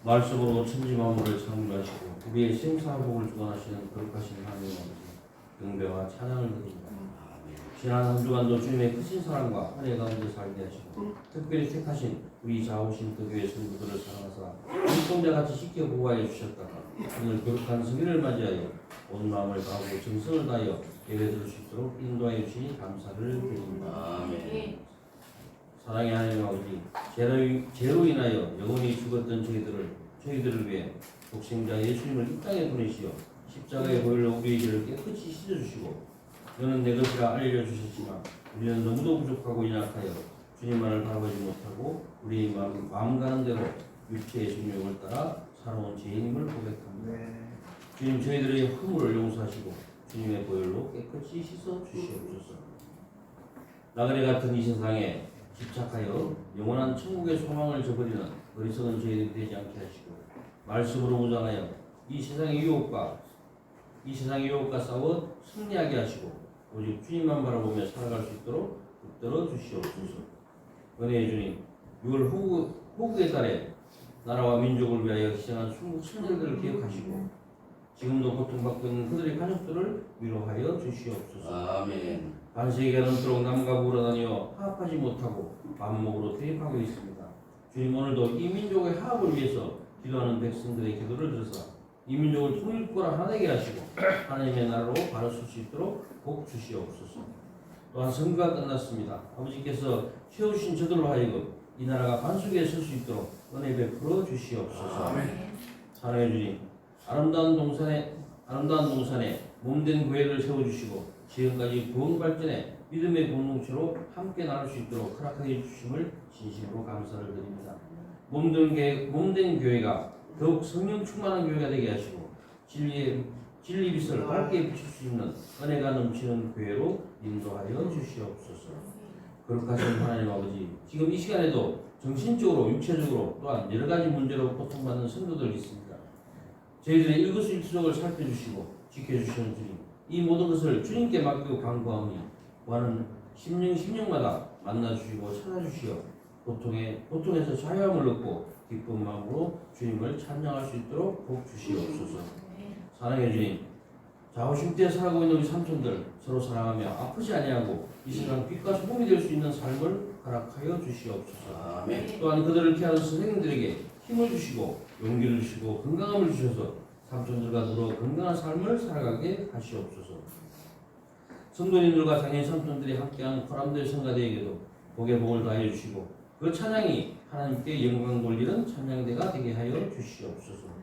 말씀으로 천지 만물을 창조하시고 우리의 생사복을 주관하시는 거룩하신 하나님 아버지 경배와 찬양을 드립니다. 지난 한 주간도 주님의 크신 사랑과 은혜 가운데 살게 하시고 특별히 택하신 우리 자오신 그 교회 성도들을 사랑하사 눈동자같이 지켜 보호하여 주셨다가 오늘 거룩한 성일을 맞이하여 온 마음을 다하고 정성을 다하여 예배드릴 수 있도록 인도하여 주시니 감사를 드립니다. 아멘. 사랑의 하나님 아버지, 죄로 인하여 영원히 죽었던 저희들을 위해 독생자 예수님을 이 땅에 보내시어 십자가의 보혈로 우리의 죄를 깨끗이 씻어주시고 너는 내 것이라 알려주셨지만 우리는 너무도 부족하고 연약하여 주님만을 바라보지 못하고 우리 마음 가는 대로 육체의 성욕을 따라 살아온 죄인임을 고백합니다. 주님, 저희들의 허물을 용서하시고 주님의 보혈로 깨끗이 씻어 주시옵소서. 나그네 같은 이 세상에 집착하여 영원한 천국의 소망을 저버리는 어리석은 저희들이 되지 않게 하시고 말씀으로 무장하여 이 세상의 유혹과 싸워 승리하게 하시고 오직 주님만 바라보며 살아갈 수 있도록 붙들어 주시옵소서. 은혜의 주님, 6월 호국의 달에 나라와 민족을 위하여 희생한 순국 선열들을 기억하시고 지금도 고통받고 있는 그들의 가족들을 위로하여 주시옵소서. 아멘. 반세기가 넘도록 남과 북으로 다니어 화합하지 못하고 반목으로 대립하고 있습니다. 주님, 오늘도 이 민족의 화합을 위해서 기도하는 백성들의 기도를 들으사 이 민족을 통일국가로 하나 되게 하시고 하나님의 나라로 바로 설 수 있도록 복 주시옵소서. 또한 선거가 끝났습니다. 아버지께서 세우신 저들로 하여금 이 나라가 반석에 설 수 있도록 은혜 베풀어 주시옵소서. 사랑해 주님, 아름다운 동산에 몸된 교회를 세워주시고 지금까지 구원 발전에 믿음의 공동체로 함께 나눌 수 있도록 허락하여 주심을 진심으로 감사를 드립니다. 몸된 교회가 더욱 성령 충만한 교회가 되게 하시고 진리 빛을 밝게 비출 수 있는 은혜가 넘치는 교회로 인도하여 주시옵소서. 거룩하신 하나님 아버지, 지금 이 시간에도 정신적으로 육체적으로 또한 여러 가지 문제로 고통받는 성도들이 있습니다. 저희들의 일거수일투족을 살펴주시고 지켜주시는 주님, 이 모든 것을 주님께 맡기고 간구하오니 구하는 심령마다 만나주시고 찾아주시어 고통에서 자유함을 얻고 기쁜 마음으로 주님을 찬양할 수 있도록 복 주시옵소서. 사랑해 주님, 자오심 때 살아가고 있는 우리 삼촌들 서로 사랑하며 아프지 아니하고 이 세상 빛과 소금이 될 수 있는 삶을 허락하여 주시옵소서. 아멘. 또한 그들을 케하는 선생님들에게 힘을 주시고 용기를 주시고 건강함을 주셔서 삼촌들과 더불어 건강한 삶을 살아가게 하시옵소서. 성도님들과 장애인 삼촌들이 함께하는 포람들 성가대에게도 복의 복을 다해 주시고 그 찬양이 하나님께 영광 돌리는 찬양대가 되게 하여 주시옵소서.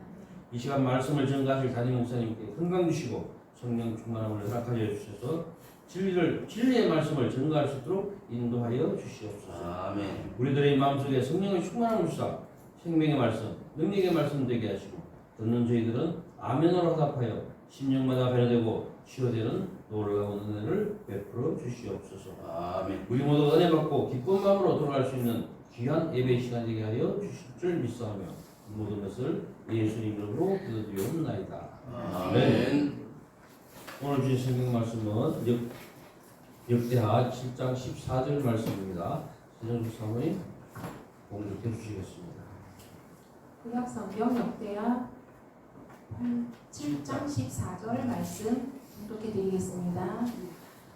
이 시간 말씀을 전가하실 담임 목사님께 건강 주시고 성령 충만함을 허락하여 주셔서 진리의 말씀을 전가할 수 있도록 인도하여 주시옵소서. 아멘. 우리들의 마음속에 성령의 충만함을 주사 생명의 말씀, 능력의 말씀 되게 하시고 듣는 저희들은 아멘으로 화답하여 심령마다 변화되고 치유되는 놀라운 은혜를 베풀어 주시옵소서. 아멘. 우리 모두 은혜 받고 기쁜 마음으로 돌아갈 수 있는 귀한 예배 시간 되게 하여 주실 줄 믿사오며 모든 것을 예수님 이름으로 기도드리옵나이다. 아멘. 오늘 주신 성경 말씀은 역대하 7장 14절 말씀입니다. 신정숙 사모님 공독해 주시겠습니다. 구약 성경 역대하 7장 14절 말씀 공독해 드리겠습니다.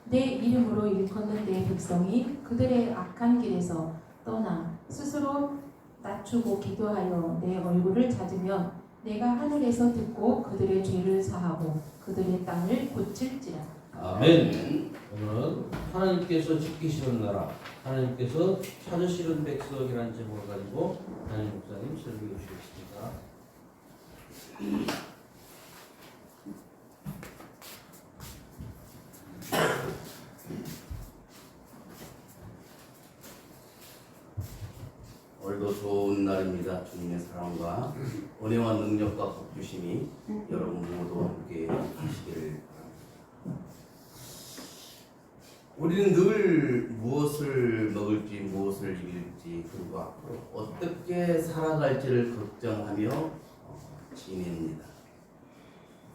내 이름으로 일컫는 내 백성이 그들의 악한 길에서 떠나 스스로 낮추고 기도하여 내 얼굴을 찾으면 내가 하늘에서 듣고 그들의 죄를 사하고 그들의 땅을 고칠지라. 아멘. 오늘은 하나님께서 지키시는 나라, 하나님께서 찾으시는 백성이라는 제목을 가지고 담임 목사님 설교해 주시겠습니다. 오늘도 좋은 날입니다. 주님의 사랑과 은혜와 능력과 복주심이 여러분 모두 함께 하시기를 바랍니다. 우리는 늘 무엇을 먹을지 무엇을 입을지 그리고 앞으로 어떻게 살아갈지를 걱정하며 지냅니다.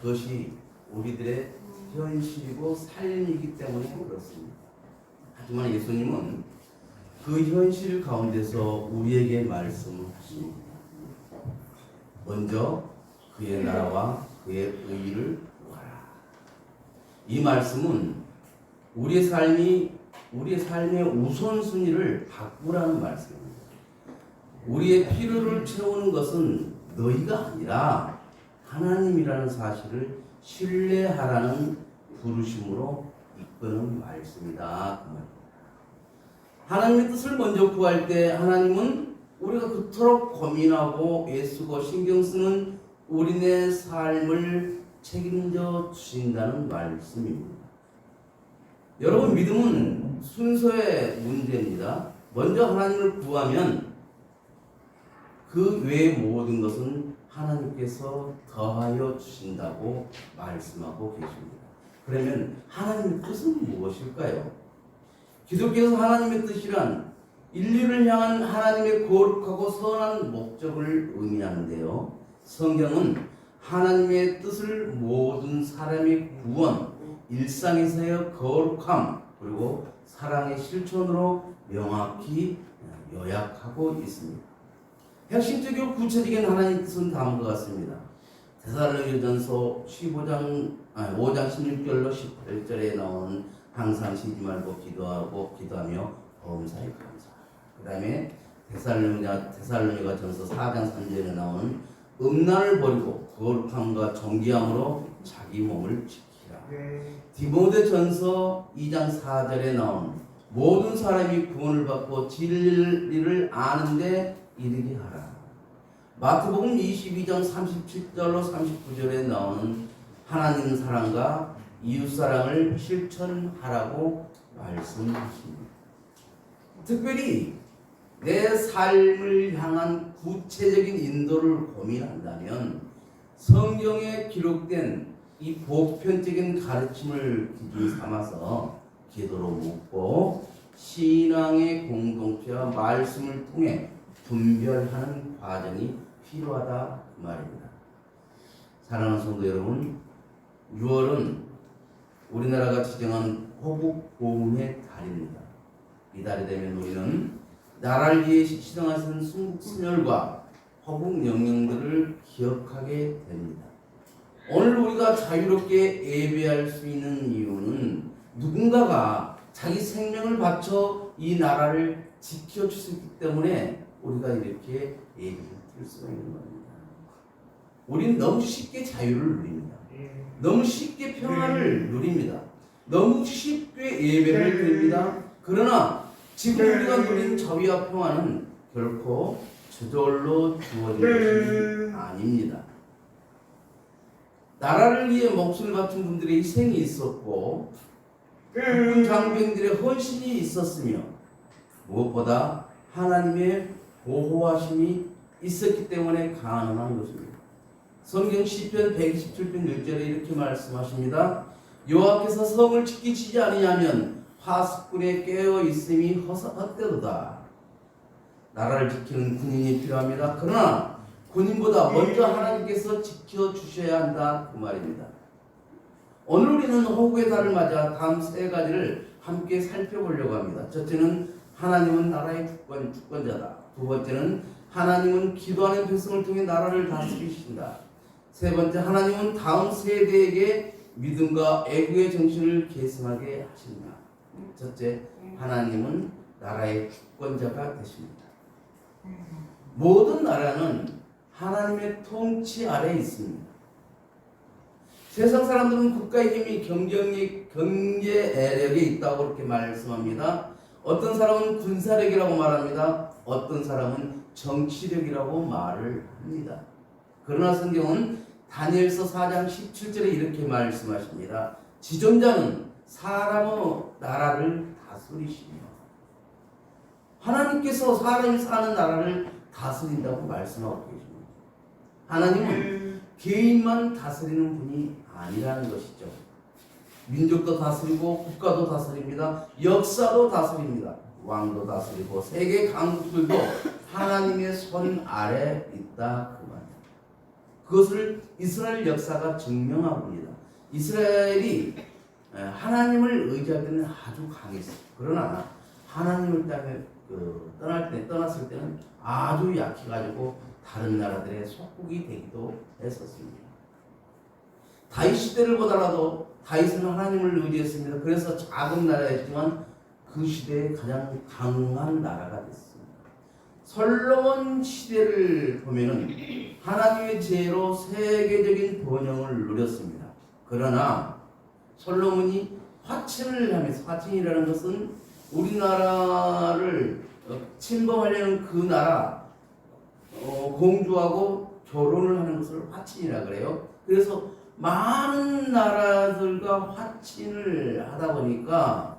그것이 우리들의 현실이고 삶이기 때문에 그렇습니다. 하지만 예수님은 그 현실 가운데서 우리에게 말씀하십니다. 먼저 그의 나라와 그의 의의를 구하라. 이 말씀은 우리의 삶의 우선순위를 바꾸라는 말씀입니다. 우리의 필요를 채우는 것은 너희가 아니라 하나님이라는 사실을 신뢰하라는 부르심으로 이끄는 말씀이다. 그 말입니다. 하나님의 뜻을 먼저 구할 때 하나님은 우리가 그토록 고민하고 애쓰고 신경 쓰는 우리네 삶을 책임져 주신다는 말씀입니다. 여러분, 믿음은 순서의 문제입니다. 먼저 하나님을 구하면 그 외의 모든 것은 하나님께서 더하여 주신다고 말씀하고 계십니다. 그러면 하나님의 뜻은 무엇일까요? 기독교에서 하나님의 뜻이란 인류를 향한 하나님의 거룩하고 선한 목적을 의미하는데요. 성경은 하나님의 뜻을 모든 사람의 구원, 일상에서의 거룩함, 그리고 사랑의 실천으로 명확히 요약하고 있습니다. 핵심적이고 구체적인 하나님의 뜻은 다음과 같습니다. 데살로니가전서 5장 16절로 18절에 나오는 항상 쉬지 말고 기도하며 범사에 감사. 그 다음에 데살로니가전서 4장 3절에 나오는 음란을 버리고 거룩함과 정기함으로 자기 몸을 지키라. 디모데전서 2장 4절에 나오는 모든 사람이 구원을 받고 진리를 아는데 이르게 하라. 마태복음 22장 37절로 39절에 나오는 하나님 사랑과 이웃사랑을 실천하라고 말씀하십니다. 특별히 내 삶을 향한 구체적인 인도를 고민한다면 성경에 기록된 이 보편적인 가르침을 기준 삼아서 기도로 묻고 신앙의 공동체와 말씀을 통해 분별하는 과정이 필요하다 그 말입니다. 사랑하는 성도 여러분, 6월은 우리나라가 지정한 호국 보훈의 달입니다. 이 달이 되면 우리는 나라를 위해 희생하신 순국 순혈과 호국 명령들을 기억하게 됩니다. 오늘 우리가 자유롭게 예배할 수 있는 이유는 누군가가 자기 생명을 바쳐 이 나라를 지켜주셨기 때문에 우리가 이렇게 예배를 드릴 수가 있는 겁니다. 우리는 너무 쉽게 자유를 누립니다. 너무 쉽게 평안을 누립니다. 너무 쉽게 예배를 드립니다. 그러나 지금 우리가 누린 자유와 평안은 결코 저절로 주어진 것이 아닙니다. 나라를 위해 목숨을 바친 분들의 희생이 있었고 국군 장병들의 헌신이 있었으며 무엇보다 하나님의 보호하심이 있었기 때문에 가능한 것입니다. 성경 시편 127편 1절에 이렇게 말씀하십니다. 여호와께서 성을 지키시지 아니하면 파수꾼에 깨어 있음이 헛되도다. 나라를 지키는 군인이 필요합니다. 그러나 군인보다 먼저 하나님께서 지켜주셔야 한다 그 말입니다. 오늘 우리는 호국의 달을 맞아 다음 세 가지를 함께 살펴보려고 합니다. 첫째는 하나님은 나라의 주권자다. 두 번째는 하나님은 기도하는 백성을 통해 나라를 다스리신다. 세 번째, 하나님은 다음 세대에게 믿음과 애국의 정신을 계승하게 하신다. 첫째, 하나님은 나라의 주권자가 되십니다. 모든 나라는 하나님의 통치 아래에 있습니다. 세상 사람들은 국가의 힘이 경제력에 있다고 그렇게 말씀합니다. 어떤 사람은 군사력이라고 말합니다. 어떤 사람은 정치력이라고 말을 합니다. 그러나 성경은 다니엘서 4장 17절에 이렇게 말씀하십니다. 지존자는 사람의 나라를 다스리시며 하나님께서 사람이 사는 나라를 다스린다고 말씀하고 계십니다. 하나님은 개인만 다스리는 분이 아니라는 것이죠. 민족도 다스리고 국가도 다스립니다. 역사도 다스립니다. 왕도 다스리고 세계 강국들도 하나님의 손 아래 있다 그 말입니다. 그것을 이스라엘 역사가 증명합니다. 이스라엘이 하나님을 의지할 때는 아주 강했어요. 그러나 하나님을 떠났을 때는 아주 약해가지고 다른 나라들의 속국이 되기도 했었습니다. 다윗 시대를 보더라도 다윗은 하나님을 의지했습니다. 그래서 작은 나라였지만 그 시대에 가장 강한 나라가 됐습니다. 솔로몬 시대를 보면은 하나님의 지혜로 세계적인 번영을 누렸습니다. 그러나 솔로몬이 화친을 하면서, 화친이라는 것은 우리나라를 침범하려는 그 나라 공주하고 결혼을 하는 것을 화친이라 그래요. 그래서 많은 나라들과 화친을 하다 보니까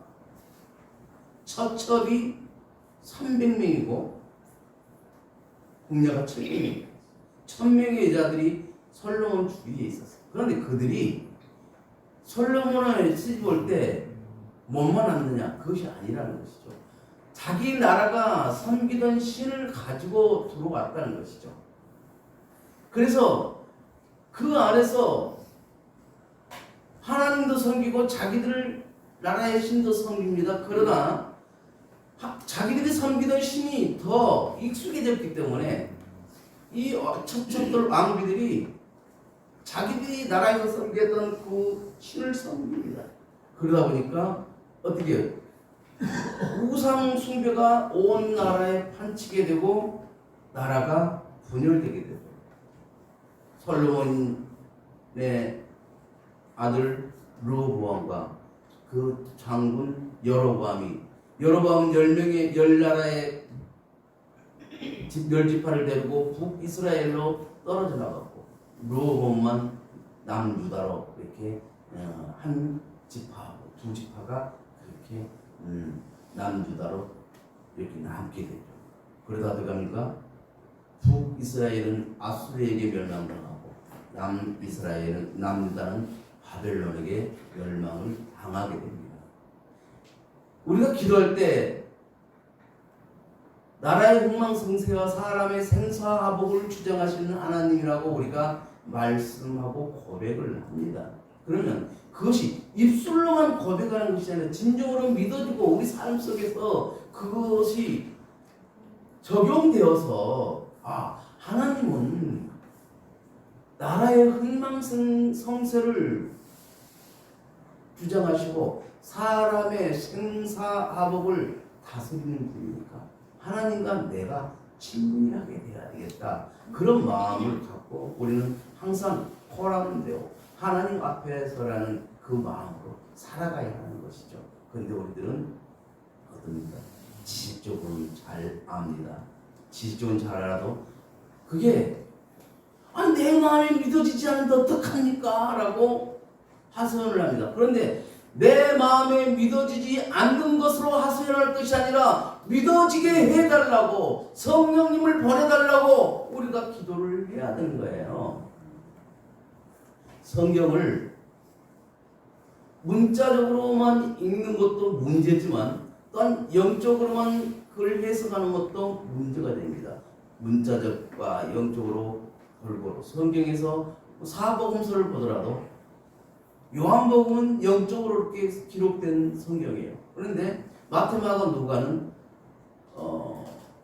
첩첩이 300명이고 궁녀가 700명이에요. 1000명의 여자들이 솔로몬 주위에 있었어요. 그런데 그들이 솔로몬을 시집올 때 뭐만 왔느냐? 그것이 아니라는 것이죠. 자기 나라가 섬기던 신을 가지고 들어왔다는 것이죠. 그래서 그 안에서 하나님도 섬기고 자기들 나라의 신도 섬깁니다. 그러나 자기들이 섬기던 신이 더 익숙해졌기 때문에 이 첩첩들 왕비들이 자기들이 나라에서 섬겼던 그 신을 섬깁니다. 그러다 보니까 어떻게 해요? 우상 숭배가 온 나라에 판치게 되고 나라가 분열되게 되고 솔로몬의 아들 르호보암과 그 장군 여로보암은 10나라의 10지파를 데리고 북이스라엘로 떨어져 나갔고 르호보암만 남유다로 이렇게 한 지파하고 두 지파가 그렇게 남유다로 이렇게 남게 되죠. 그러다 들어가니까 북이스라엘은 아수르에게 멸망당하고 남유다는 바벨론에게 멸망을 당하게 됩니다. 우리가 기도할 때 나라의 흥망성쇠와 사람의 생사화복을 주장하시는 하나님이라고 우리가 말씀하고 고백을 합니다. 그러면 그것이 입술로만 고백하는 것이 아니라 진정으로 믿어지고 우리 삶 속에서 그것이 적용되어서 하나님은 나라의 흥망성쇠를 주장하시고 사람의 생사화복을 다스리는 분이니까 하나님과 내가 친밀하게 돼야 되겠다. 그런 마음을 갖고 우리는 항상 호랑되고 하나님 앞에 서라는 그 마음으로 살아가야 하는 것이죠. 그런데 우리들은 어떻습니까? 지식적으로는 잘 압니다. 지식적으로는 잘 알아도 그게 내 마음이 믿어지지 않는데 어떡합니까? 라고 하소연을 합니다. 그런데 내 마음에 믿어지지 않는 것으로 하소연할 것이 아니라 믿어지게 해달라고 성령님을 보내달라고 우리가 기도를 해야 되는 거예요. 성경을 문자적으로만 읽는 것도 문제지만 또한 영적으로만 그걸 해석하는 것도 문제가 됩니다. 문자적과 영적으로 골고루 성경에서 사복음서를 보더라도 요한복음은 영적으로 이렇게 기록된 성경이에요. 그런데 마태마가 누가는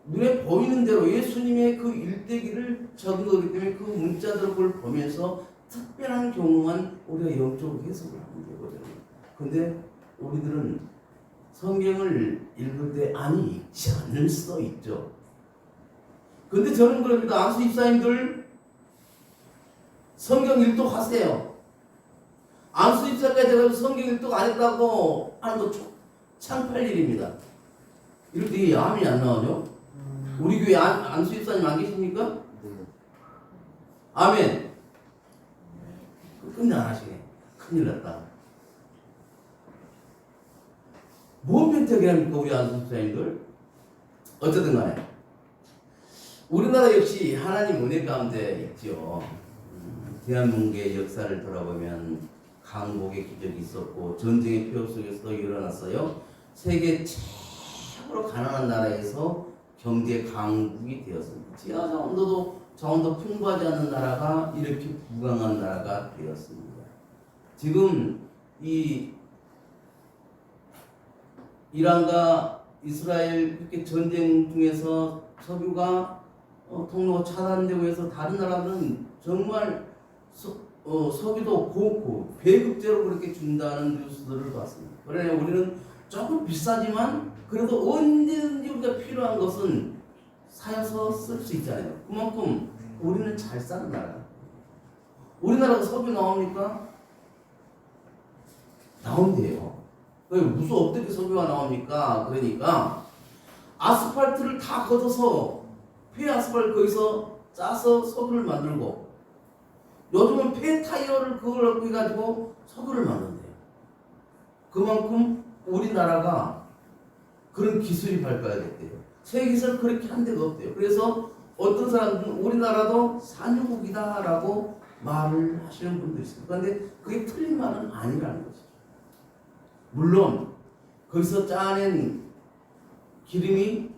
눈에 보이는 대로 예수님의 그 일대기를 적은 거기 때문에 그 문자들을 그걸 보면서 특별한 경우만 우리가 영적으로 해석을 하면 되거든요. 근데 우리들은 성경을 읽을 때 읽지 않을 수도 있죠. 근데 저는 그럽니다. 안수 집사님들 성경 일독 하세요. 안수 집사까지 제가 성경 일독 안 했다고 하는 거 창피할 일입니다. 이럴 때 암이 안 나오죠? 우리 교회 안수 집사님 안 계십니까? 아멘. 끝내 안 하시네. 큰일 났다. 뭔 변태기랍니까 우리 안수 집사님들? 어쨌든 간에 우리나라 역시 하나님 은혜 가운데 있죠. 대한민국의 역사를 돌아보면 강복의 기적이 있었고 전쟁의 폐허 속에서도 일어났어요. 세계 최고로 가난한 나라에서 경제 강국이 되었습니다. 지하 자원도 풍부하지 않는 나라가 이렇게 부강한 나라가 되었습니다. 지금 이 이란과 이스라엘 이렇게 전쟁 중에서 석유가 통로가 차단되고 해서 다른 나라들은 정말 석유도 고고 배급제로 그렇게 준다는 뉴스들을 봤습니다. 그러나 우리는 조금 비싸지만 그래도 언제든지 우리가 필요한 것은 사서 쓸 수 있잖아요. 그만큼 우리는 잘 사는 나라야. 우리나라가 석유 나옵니까? 나온대요. 무슨 어떻게 석유가 나옵니까? 그러니까 아스팔트를 다 걷어서 폐아스팔트 거기서 짜서 석유를 만들고 요즘은 폐타이어를 그걸 갖고 해가지고 석유를 만든대요. 그만큼 우리나라가 그런 기술이 발달됐대요. 세계에서 그렇게 한 데가 없대요. 그래서 어떤 사람들은 우리나라도 산유국이다라고 말을 하시는 분도 있습니다. 그런데 그게 틀린 말은 아니라는 것이죠. 물론 거기서 짜낸 기름이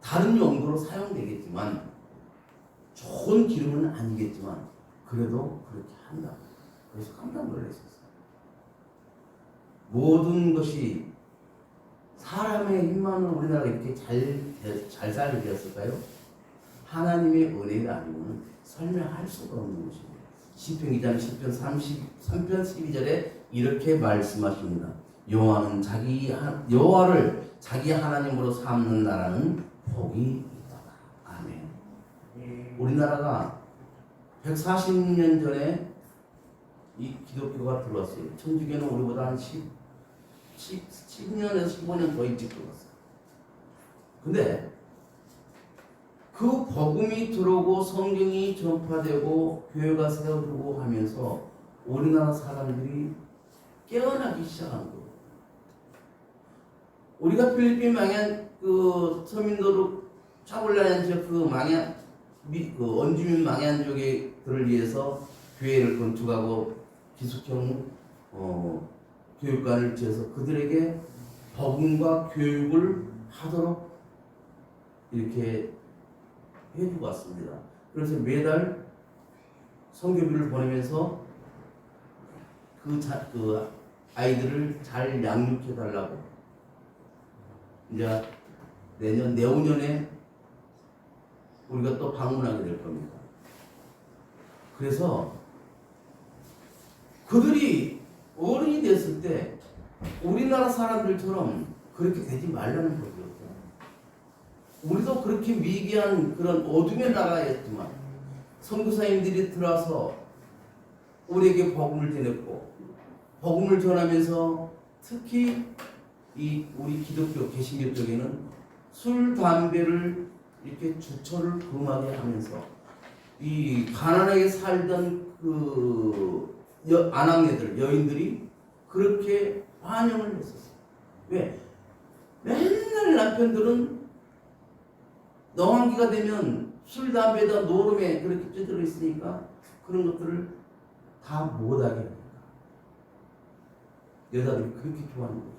다른 용도로 사용되겠지만 좋은 기름은 아니겠지만 그래도 그렇게 한다. 그래서 깜짝 놀랐었어요. 모든 것이 사람의 힘만으로 우리나라가 이렇게 잘 살게 되었을까요? 하나님의 은혜가 아니고는 설명할 수가 없는 것입니다. 시편 2장 10편 33편 12절에 이렇게 말씀하십니다. 여호와를 자기 하나님으로 삼는 나라는 복이 있다. 아멘. 우리나라가 140년 전에 이 기독교가 들어왔어요. 천주교는 우리보다 한 10년에서 15년 더 일찍 들어왔어요. 근데 그 복음이 들어오고 성경이 전파되고 교회가 세워지고 하면서 우리나라 사람들이 깨어나기 시작한 거예요. 우리가 필리핀 망한 그 서민들을 차골라는 지역 원주민 망한족들을 위해서 교회를 건축하고 기숙형 교육관을 지어서 그들에게 복음과 교육을 하도록 이렇게 해주고 왔습니다. 그래서 매달 선교비를 보내면서 그 아이들을 잘 양육해 달라고 이제 내후년에 우리가 또 방문하게 될 겁니다. 그래서 그들이 어른이 됐을 때 우리나라 사람들처럼 그렇게 되지 말라는 거죠. 우리도 그렇게 위기한 그런 어둠의 나라였지만 선교사님들이 들어와서 우리에게 복음을 전했고 복음을 전하면서 특히 우리 기독교 개신교 쪽에는 술, 담배를 이렇게 주처를 금하게 하면서 이 가난하게 살던 그 아낙네들, 여인들이 그렇게 환영을 했었어요. 왜? 맨날 남편들은 농한기가 되면 술, 담배에다 노름에 그렇게 찌들어 있으니까 그런 것들을 다 못하게 합니다. 여자들이 그렇게 좋아하는 거죠.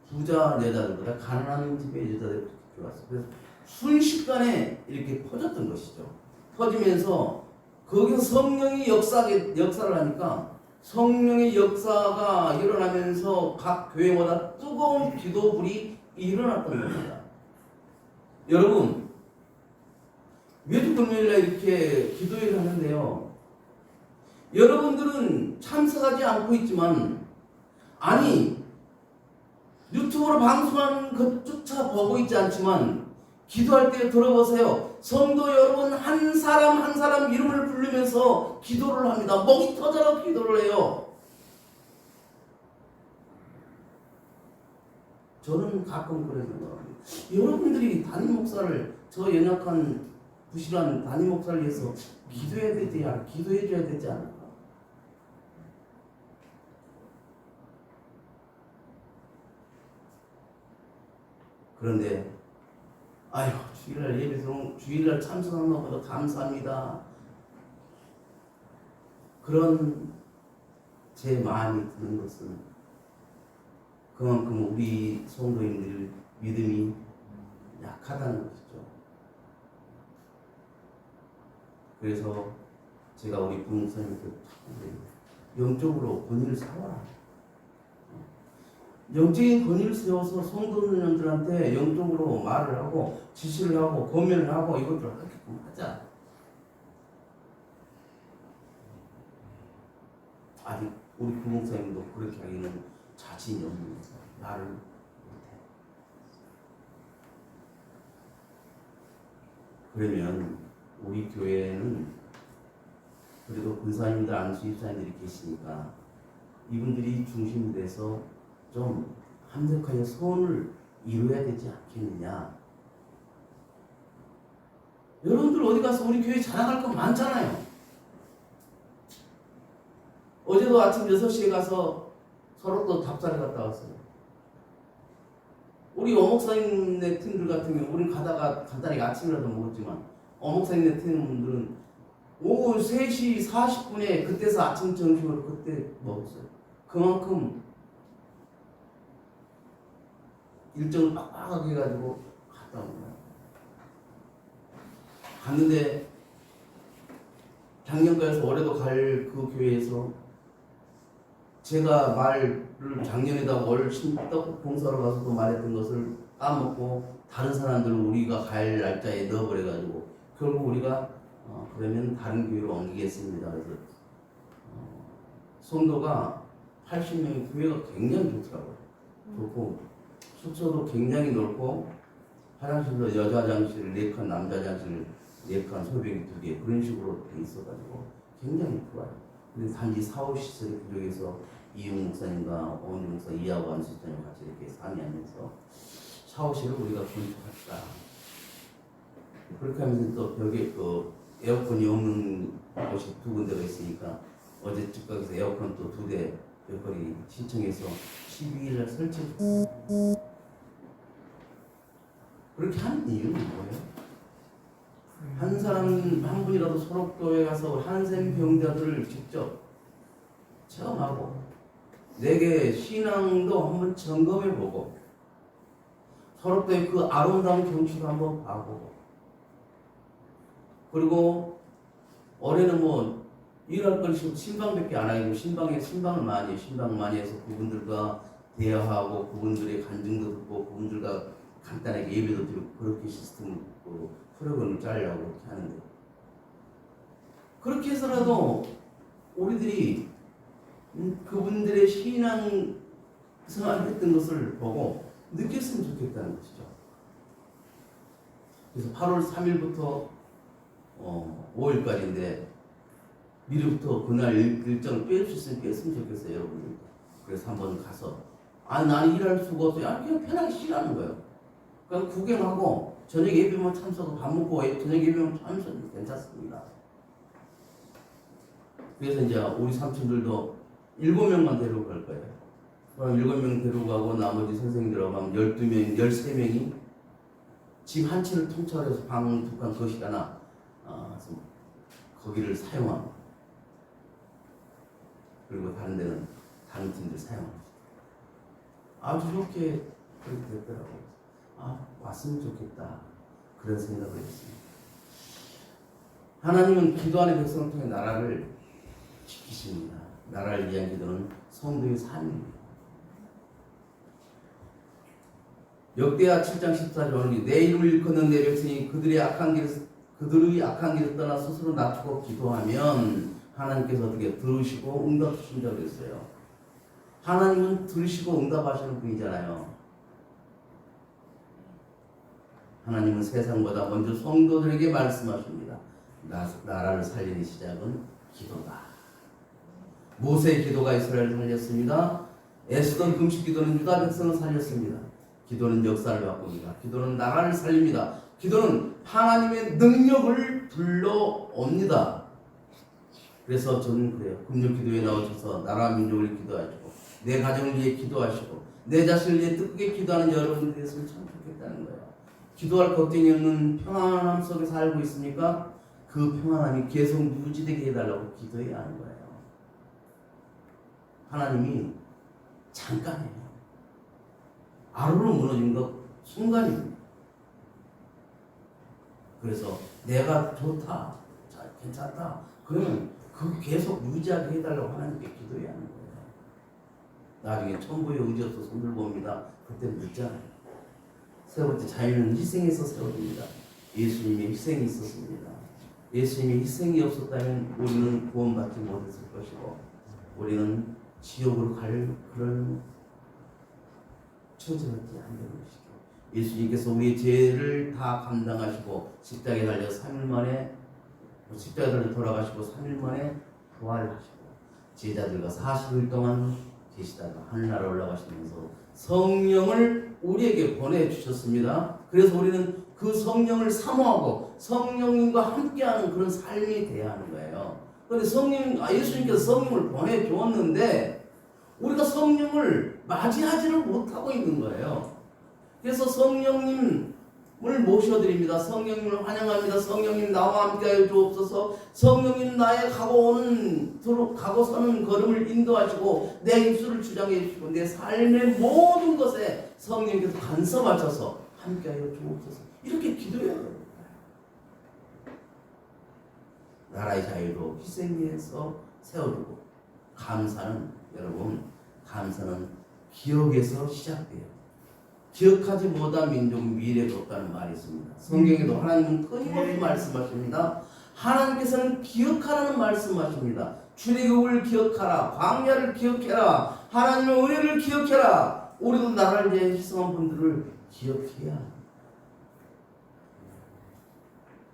부자 여자들보다 가난한 집의 여자들이 그렇게 좋았어요. 그래서 순식간에 이렇게 퍼졌던 것이죠. 퍼지면서 거기서 성령이 역사를 하니까 성령의 역사가 일어나면서 각 교회마다 뜨거운 기도불이 일어났던 겁니다. 여러분, 매주 금요일날 이렇게 기도회를 하는데요. 여러분들은 참석하지 않고 있지만 유튜브로 방송하는 것조차 보고 있지 않지만 기도할 때 들어보세요. 성도 여러분 한 사람 한 사람 이름을 부르면서 기도를 합니다. 목이 터져라 기도를 해요. 저는 가끔 그런 생각합니다. 여러분들이 담임 목사를 저 연약한 부실한 담임 목사를 위해서 기도해줘야 되지 않을까? 그런데 아이고 주일날 예배송 주일날 참석한 것보다 감사합니다. 그런 제 마음이 드는 것은 그만큼 우리 성도님들 믿음이 약하다는 것이죠. 그래서 제가 우리 부목사님께 영적으로 본인을 사와라. 영적인 권위를 세워서 성도님들한테 영적으로 말을 하고 지시를 하고 권면을 하고 이것들을 하게끔 하자. 아직 우리 부목사님도 그렇게 하기는 자신이 없는 거죠. 말을 못해. 그러면 우리 교회는 그래도 군사님들 안수입사님들이 계시니까 이분들이 중심이 돼서 좀 함색하여 소원을 이루어야 되지 않겠느냐. 여러분들 어디 가서 우리 교회 자랑할 거 많잖아요. 어제도 아침 6시에 가서 서로 또 답사를 갔다 왔어요. 우리 어목사님네 팀들 같은 경우 우리는 가다가 간단히 아침이라도 먹었지만 어목사님네 팀들은 오후 3시 40분에 그때서 아침 점심을 그때 먹었어요. 그만큼 일정을 빡빡하게 해가지고 갔다 온 거예요. 갔는데 작년까지 올해도 갈 그 교회에서 제가 말을 작년에다 월 신떡 봉사로 가서도 말했던 것을 까먹고 다른 사람들은 우리가 갈 날짜에 넣어버려가지고 결국 우리가 그러면 다른 교회로 옮기겠습니다. 그래서 성도가 80명의 교회가 굉장히 좋더라고요. 좋고 숙소도 굉장히 넓고 화장실도 여자 화장실 4칸, 남자 화장실 4칸, 소변기 2개 그런 식으로 돼 있어가지고 굉장히 좋아요. 근데 단지 사후 시설이 부족해서 이용 목사님과 오은주 목사 이하고 안수장님 같이 이렇게 상의하면서 샤워실을 우리가 건축합시다. 그렇게 하면서 또 벽에 그 에어컨이 없는 곳이 2군데가 있으니까 어제 즉각에서 에어컨 또 2대 에어컨이 신청해서 12일날 설치했어요. 그렇게 하는 이유는 뭐예요? 한 사람 한 분이라도 소록교회 가서 한센 병자들을 직접 체험하고 내게 신앙도 한번 점검해보고 소록교회 그 아름다운 경치도 한번 봐보고 그리고 올해는 뭐 일할 걸 신방밖에 안 하고 신방을 많이 해요. 신방 많이 해서 그분들과 대화하고 그분들의 간증도 듣고 그분들과 간단하게 예배도 드리고 그렇게 시스템을 프로그램을 짜려고 그렇게 하는데 그렇게 해서라도 우리들이 그분들의 신앙 생활했던 것을 보고 느꼈으면 좋겠다는 것이죠. 그래서 8월 3일부터 5일까지인데 미리부터 그날 일정을 뺄 수 있으면 뺐으면 좋겠어요, 여러분. 그래서 한번 가서 나는 일할 수가 없어요. 그냥 편하게 쉬라는 거예요. 그냥 구경하고 저녁 예배만 참석하고 밥 먹고 저녁 예배만 참석해도 괜찮습니다. 그래서 이제 우리 삼촌들도 7명만 데리고 갈 거예요. 그럼 7명 데리고 가고 나머지 선생님들하고 하면 12명, 13명이 집 한 채를 통째로 방 2칸 거실 하나 거기를 사용하고 그리고 다른 데는 다른 팀들 사용하고 아주 좋게 그렇게 됐더라고요. 왔으면 좋겠다 그런 생각을 했습니다. 하나님은 기도하는 백성을 통해 나라를 지키십니다. 나라를 위한 기도는 성도의 삶입니다. 역대하 7장 14절은 내 이름을 일컫는 내 백성이 그들의 악한 길을 떠나 스스로 낮추고 기도하면 하나님께서 어떻게 들으시고 응답하신다고 그랬어요. 하나님은 들으시고 응답하시는 분이잖아요. 하나님은 세상보다 먼저 성도들에게 말씀하십니다. 나라를 살리는 시작은 기도다. 모세의 기도가 이스라엘을 살렸습니다. 애쓰던 금식 기도는 유다 백성을 살렸습니다. 기도는 역사를 바꿉니다. 기도는 나라를 살립니다. 기도는 하나님의 능력을 불러옵니다. 그래서 저는 그래요. 금요 기도에 나오셔서 나라와 민족을 기도하시고 내 가정을 위해 기도하시고 내 자신을 위해 뜨겁게 기도하는 여러분이 됐으면 참 좋겠다는 거예요. 기도할 걱정이 없는 평안함 속에 살고 있으니까 그 평안함이 계속 유지되게 해달라고 기도해야 하는 거예요. 하나님이 잠깐이에요. 아루로 무너진 것 순간입니다. 그래서 내가 좋다, 괜찮다. 그러면 그 계속 유지하게 해달라고 하나님께 기도해야 하는 거예요. 나중에 천부의 의지 없어 손들고 옵니다. 그때 묻잖아요. 세 번째, 자유는 희생에서 세워집니다. 예수님의 희생이 있었습니다. 예수님의 희생이 없었다면 우리는 구원받지 못했을 것이고 우리는 지옥으로 갈 그런 처지였지 안 되는 것이죠. 예수님께서 우리의 죄를 다 감당하시고 십자가에 달려 3일 만에 십자가에 달려 돌아가시고 3일 만에 부활하시고 제자들과 40일 동안 계시다가 하늘나라 올라가시면서 성령을 우리에게 보내주셨습니다. 그래서 우리는 그 성령을 사모하고 성령님과 함께하는 그런 삶이 돼야 하는 거예요. 그런데 예수님께서 성령을 보내주었는데 우리가 성령을 맞이하지를 못하고 있는 거예요. 그래서 성령님을 모셔드립니다. 성령님을 환영합니다. 성령님 나와 함께하여 주옵소서. 성령님 나의 가고서는 걸음을 인도하시고 내 입술을 주장해 주시고 내 삶의 모든 것에 성령님께서 간섭하셔서 함께하여 주옵소서. 이렇게 기도해야 됩니다. 나라의 자유로 희생위에서 세워주고 감사는 기억에서 시작돼요. 기억하지 못한 민족은 미래가 없다는 말이 있습니다. 성경에도 하나님은 끊임없이 말씀하십니다. 하나님께서는 기억하라는 말씀하십니다. 출애굽을 기억하라, 광야를 기억해라, 하나님의 은혜를 기억해라. 우리도 나라를 위해 희생한 분들을 기억해야 합니다.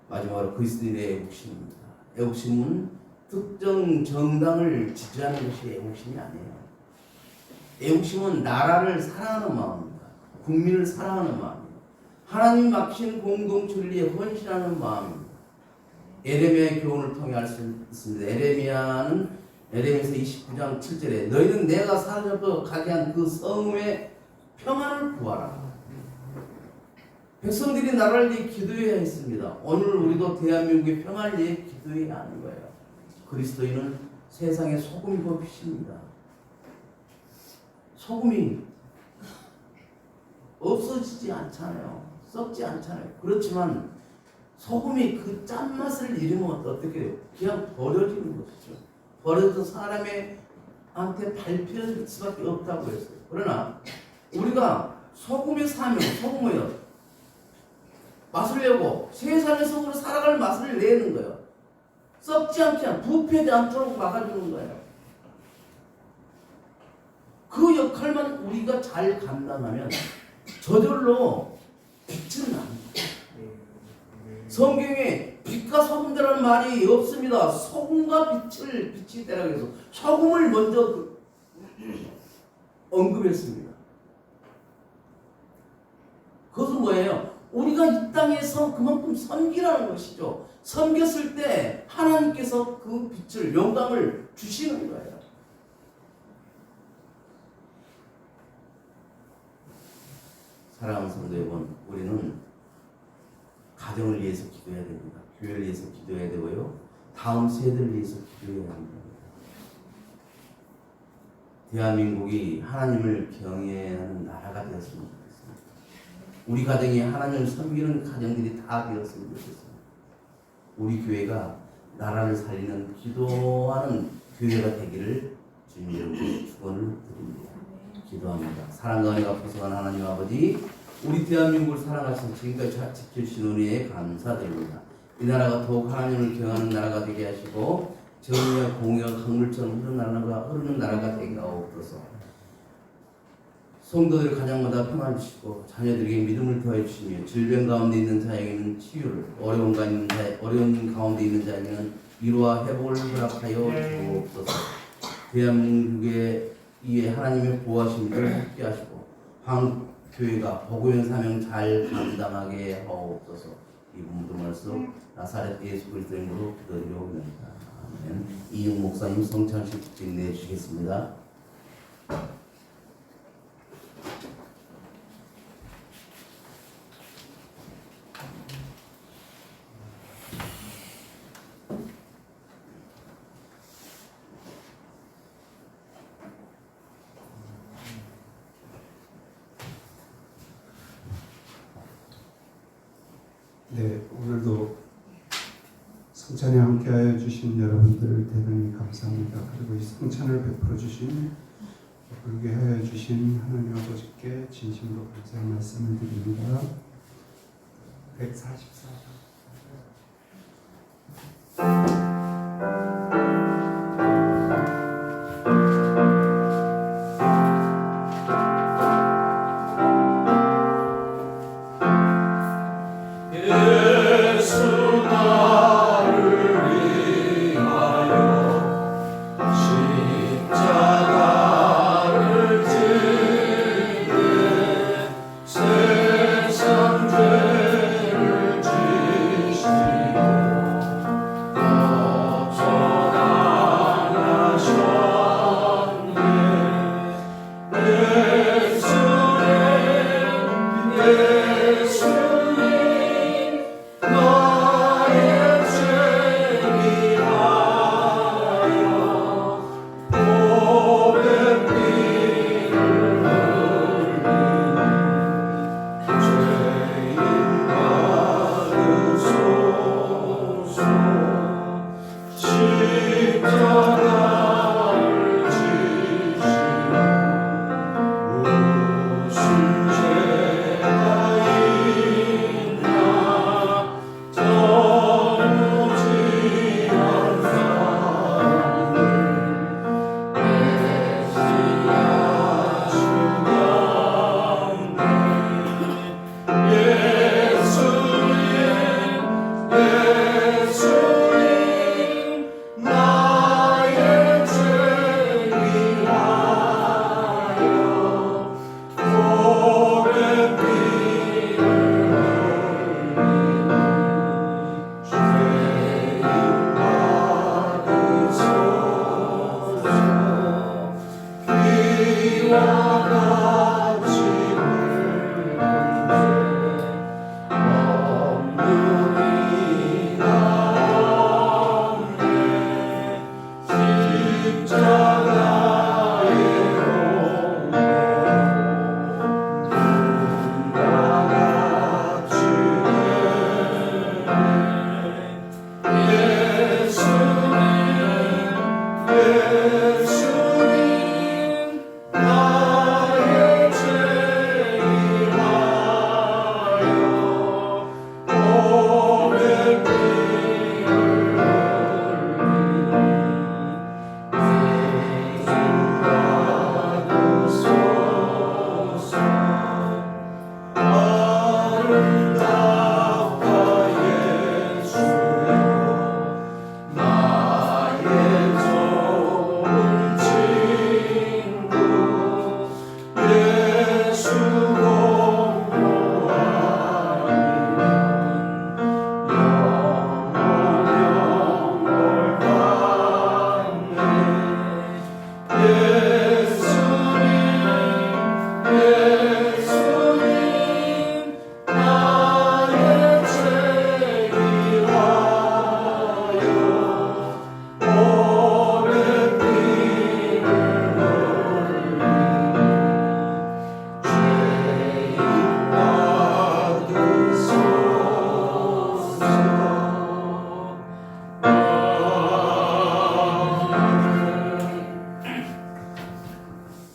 마지막으로 그리스도인의 애국심입니다. 애국심은 특정 정당을 지지하는 것이 애국심이 아니에요. 애국심은 나라를 사랑하는 마음입니다. 국민을 사랑하는 마음입니다. 하나님 맡긴 공동체를 위해 헌신하는 마음입니다. 에레미야의 교훈을 통해 알 수 있습니다. 에레미야에서 29장 7절에 너희는 내가 사로잡아 가게 한 그 성읍의 평안을 구하라. 백성들이 나라를 위해 기도해야 했습니다. 오늘 우리도 대한민국의 평안을 위해 기도해야 하는 거예요. 그리스도인은 세상의 소금이고 빛입니다. 소금이 없어지지 않잖아요. 썩지 않잖아요. 그렇지만 소금이 그 짠맛을 잃으면 어떻게 돼요? 그냥 버려지는 것이죠. 버려서 사람한테 밟힐 수밖에 없다고 했어요. 그러나 우리가 소금의 사명, 소금이요. 맛을 내고 세상의 속으로 살아갈 맛을 내는 거예요. 썩지 않게 부패하지 않도록 막아주는 거예요. 그 역할만 우리가 잘 감당하면 저절로 빛은 납니다. 성경에 빛과 소금이라는 말이 없습니다. 소금과 빛이 되라고 해서 소금을 먼저 언급했습니다. 그것은 뭐예요? 우리가 이 땅에서 그만큼 섬기라는 것이죠. 섬겼을 때 하나님께서 그 빛을, 영광을 주시는 거예요. 사랑하는 성도 여러분, 우리는 가정을 위해서 기도해야 됩니다. 교회를 위해서 기도해야 되고요. 다음 세대를 위해서 기도해야 합니다. 대한민국이 하나님을 경외하는 나라가 되었으면 좋겠습니다. 우리 가정이 하나님을 섬기는 가정들이 다 되었으면 좋겠습니다. 우리 교회가 나라를 살리는 기도하는 교회가 되기를 주님의 축원을 드립니다. 기도합니다. 사랑과 은혜가 포성한 하나님 아버지, 우리 대한민국을 사랑하신 지금까지 지켜주신 은혜에 감사드립니다. 이 나라가 더욱 하나님을 경외하는 나라가 되게 하시고 정의와 공의가 강물처럼 흐르는 나라가 되게 하옵소서. 성도들 가정마다 평안을 주시고 자녀들에게 믿음을 더해 주시며 질병 가운데 있는 자에게는 치유를, 어려운 가운데 있는 자에게는 위로와 회복을 허락하여 주옵소서. 대한민국에 이에 하나님의 보호하심을 함께 하시고 한국교회가 복음의 사명 잘 감당하게 하옵소서. 이 부분도 말씀 나사렛 예수 그리스도의 이름으로 기도드리옵나이다. 아멘. 이용 목사님 성찬식 인내해 주시겠습니다. 네, 오늘도 성찬에 함께하여 주신 여러분들 대단히 감사합니다. 그리고 이 성찬을 베풀어 주신 부르게 하여 주신 하나님 아버지께 진심으로 감사의 말씀을 드립니다. 144장.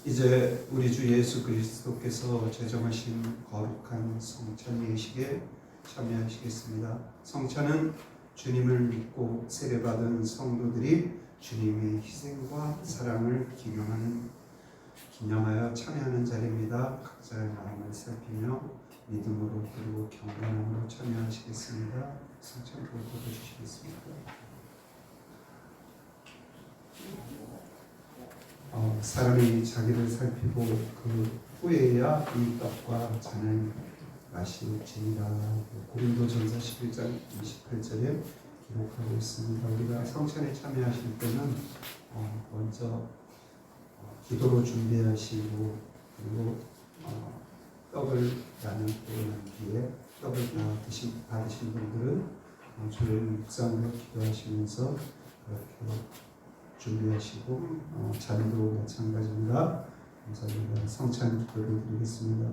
이제 우리 주 예수 그리스도께서 제정하신 거룩한 성찬 예식에 참여하시겠습니다. 성찬은 주님을 믿고 세례받은 성도들이 주님의 희생과 사랑을 기념하여 참여하는 자리입니다. 각자의 마음을 살피며 믿음으로 그리고 경건함으로 참여하시겠습니다. 성찬을 보여주시겠습니다. 사람이 자기를 살피고 그 후에야 이 떡과 잔을 마실지니라. 고린도전서 11장 28절에 기록하고 있습니다. 우리가 성찬에 참여하실 때는 먼저 기도로 준비하시고 그리고 떡을 나누고 난 뒤에 떡을 다 받으신 분들은 주를 묵상으로 기도하시면서 그렇게 준비하시고 잔도 마찬가지입니다. 감사합니다. 성찬 기도를 드리겠습니다.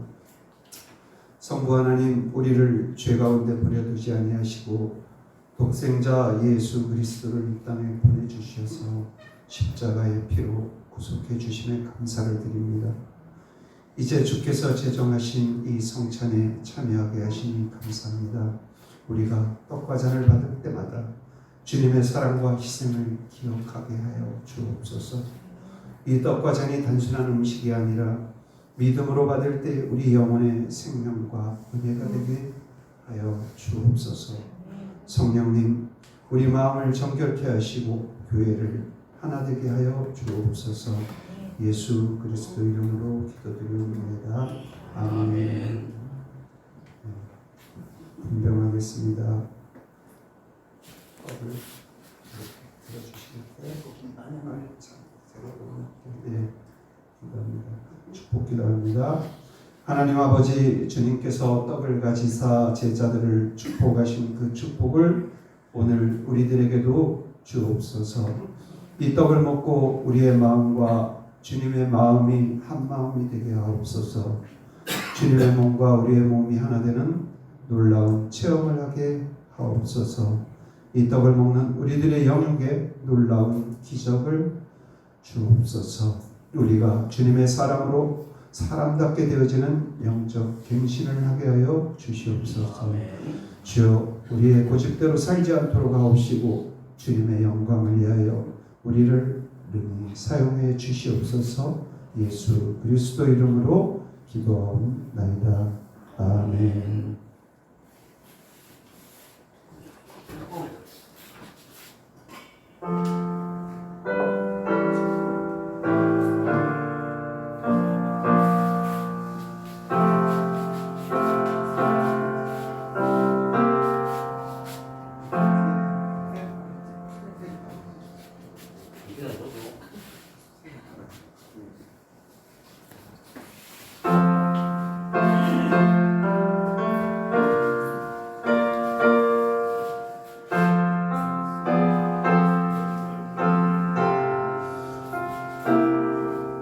성부 하나님, 우리를 죄 가운데 버려두지 아니하시고 독생자 예수 그리스도를 이 땅에 보내주셔서 십자가의 피로 구속해 주심에 감사를 드립니다. 이제 주께서 제정하신 이 성찬에 참여하게 하시니 감사합니다. 우리가 떡과 잔을 받을 때마다 주님의 사랑과 희생을 기억하게 하여 주옵소서. 이 떡과 잔이 단순한 음식이 아니라 믿음으로 받을 때 우리 영혼의 생명과 은혜가 되게 하여 주옵소서. 성령님, 우리 마음을 정결케 하시고 교회를 하나 되게 하여 주옵소서. 예수 그리스도 이름으로 기도드리옵나이다. 아멘. 분명하겠습니다. 떡을 들어주시겠어요? 네, 기도합니다. 축복 기도합니다. 하나님 아버지, 주님께서 떡을 가지사 제자들을 축복하신 그 축복을 오늘 우리들에게도 주옵소서. 이 떡을 먹고 우리의 마음과 주님의 마음이 한 마음이 되게 하옵소서. 주님의 몸과 우리의 몸이 하나 되는 놀라운 체험을 하게 하옵소서. 이 떡을 먹는 우리들의 영역에 놀라운 기적을 주옵소서. 우리가 주님의 사랑으로 사람답게 되어지는 영적 갱신을 하게 하여 주시옵소서. 주여, 우리의 고집대로 살지 않도록 하옵시고 주님의 영광을 위하여 우리를 능히 사용해 주시옵소서. 예수 그리스도 이름으로 기도하옵나이다. 아멘.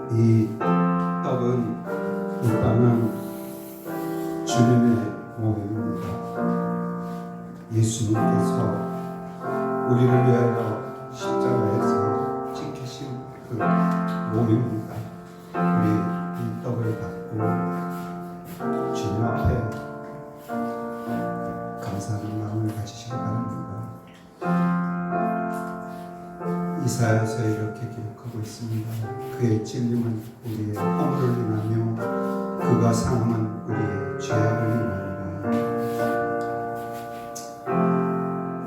이 떡은 일단은 주님의 몸입니다. 예수님께서 우리를 위하여 십자가에서 지키신 그 몸입니다. 우리 이 떡을 받고 주님 앞에 감사하는 마음을 가지시기 바랍니다. 이사야서에 이렇게 기록하고 있습니다. 그의 찔림은 우리의 허물을 인하며 그가 상함은 우리의 죄악을 인하리라.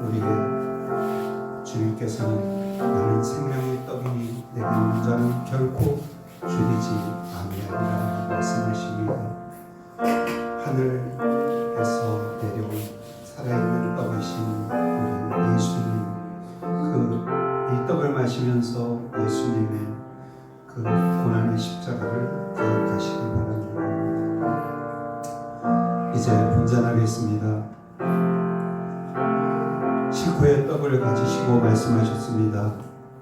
우리의 주님께서는 나는 생명의 떡이니 내게 있는 자는 결코 줄이지 아니하리라 말씀하십니다. 하늘에서 내려온 살아있는 떡이신 우리 예수님, 이 떡을 마시면서 예수님의 그 고난의 십자가를 기억하시기 바랍니다. 이제 분잔하겠습니다. 식후에 떡을 가지시고 말씀하셨습니다.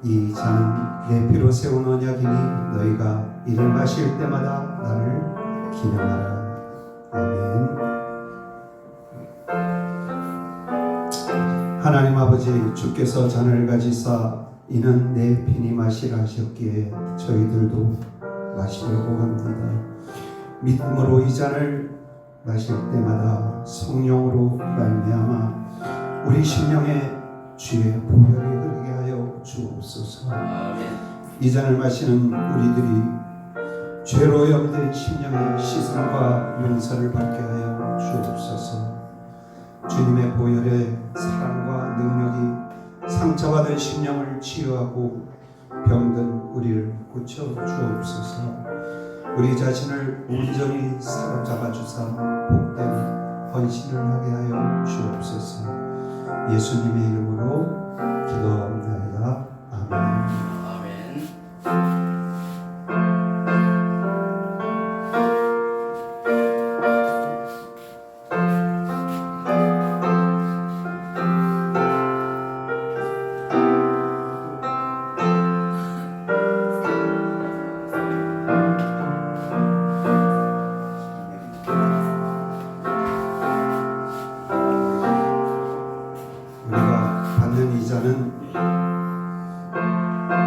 이 잔은 내 피로 세운 언약이니 너희가 이를 마실 때마다 나를 기념하라. 아멘. 하나님 아버지, 주께서 잔을 가지사 이는 내 피니 마시라 하셨기에 저희들도 마시려고 합니다. 믿음으로 이 잔을 마실 때마다 성령으로 말미암아 우리 심령에 주의 보혈이 흐르게 하여 주옵소서. 이 잔을 마시는 우리들이 죄로 염된 심령의 씻음과 용서를 받게 하여 주옵소서. 주님의 보혈의 사랑과 능력이 상처받은 심령을 치유하고 병든 우리를 고쳐 주옵소서. 우리 자신을 온전히 사로잡아 주사 복된 헌신을 하게 하여 주옵소서. 예수님의 이름으로 기도합니다. 아멘. 우리가 받는 이 잔은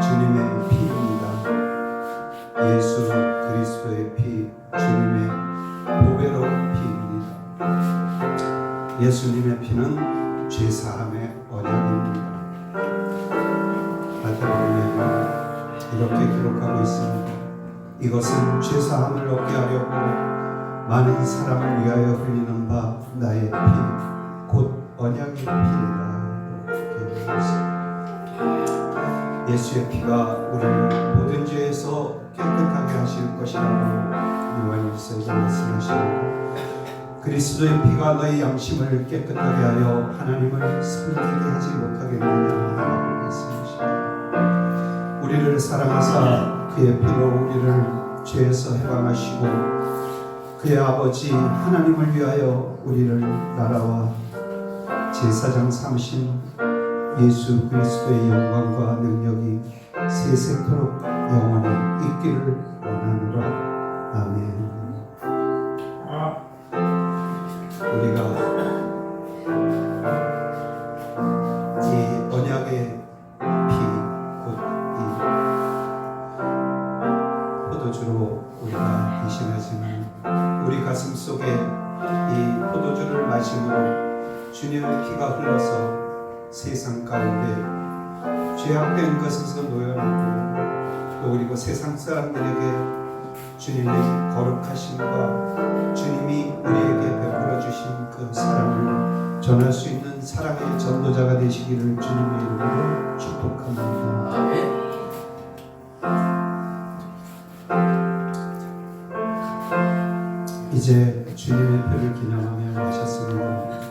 주님의 피입니다. 예수 그리스도의 피, 주님의 보배로운 피입니다. 예수님의 피는 죄사함의 언약입니다. 마태복음에는 이렇게 기록하고 있습니다. 이것은 죄사함을 얻게 하려고 많은 사람을 위하여 흘리는 바 나의 피, 곧 언약의 피니라. 이렇게 있습니다. 예수의 피가 우리를 모든 죄에서 깨끗하게 하실 것이라고 요한일서에서 말씀하십니다. 그리스도의 피가 너희 양심을 깨끗하게 하여 하나님을 섬기게 하지 못하겠느냐라고 말씀하십니다. 우리를 사랑하사 그의 피로 우리를 죄에서 해방하시고 그의 아버지 하나님을 위하여 우리를 나라와 제사장 삼으신 예수 그리스도의 영광과 능력이 세세토록 영원히 있기를 원하노라. 아멘. 우리가 이 언약의 피, 곧 이 포도주로 우리가 대신하지만 우리 가슴 속에 이 포도주를 마심으로 주님의 피가 흘러서 세상 가운데 죄악된 것에서 놓여놓고 또 그리고 세상 사람들에게 주님의 거룩하심과 주님이 우리에게 베풀어 주신 그 사랑을 전할 수 있는 사랑의 전도자가 되시기를 주님의 이름으로 축복합니다. 아멘. 이제 주님의 표를 기념하며 마셨습니다.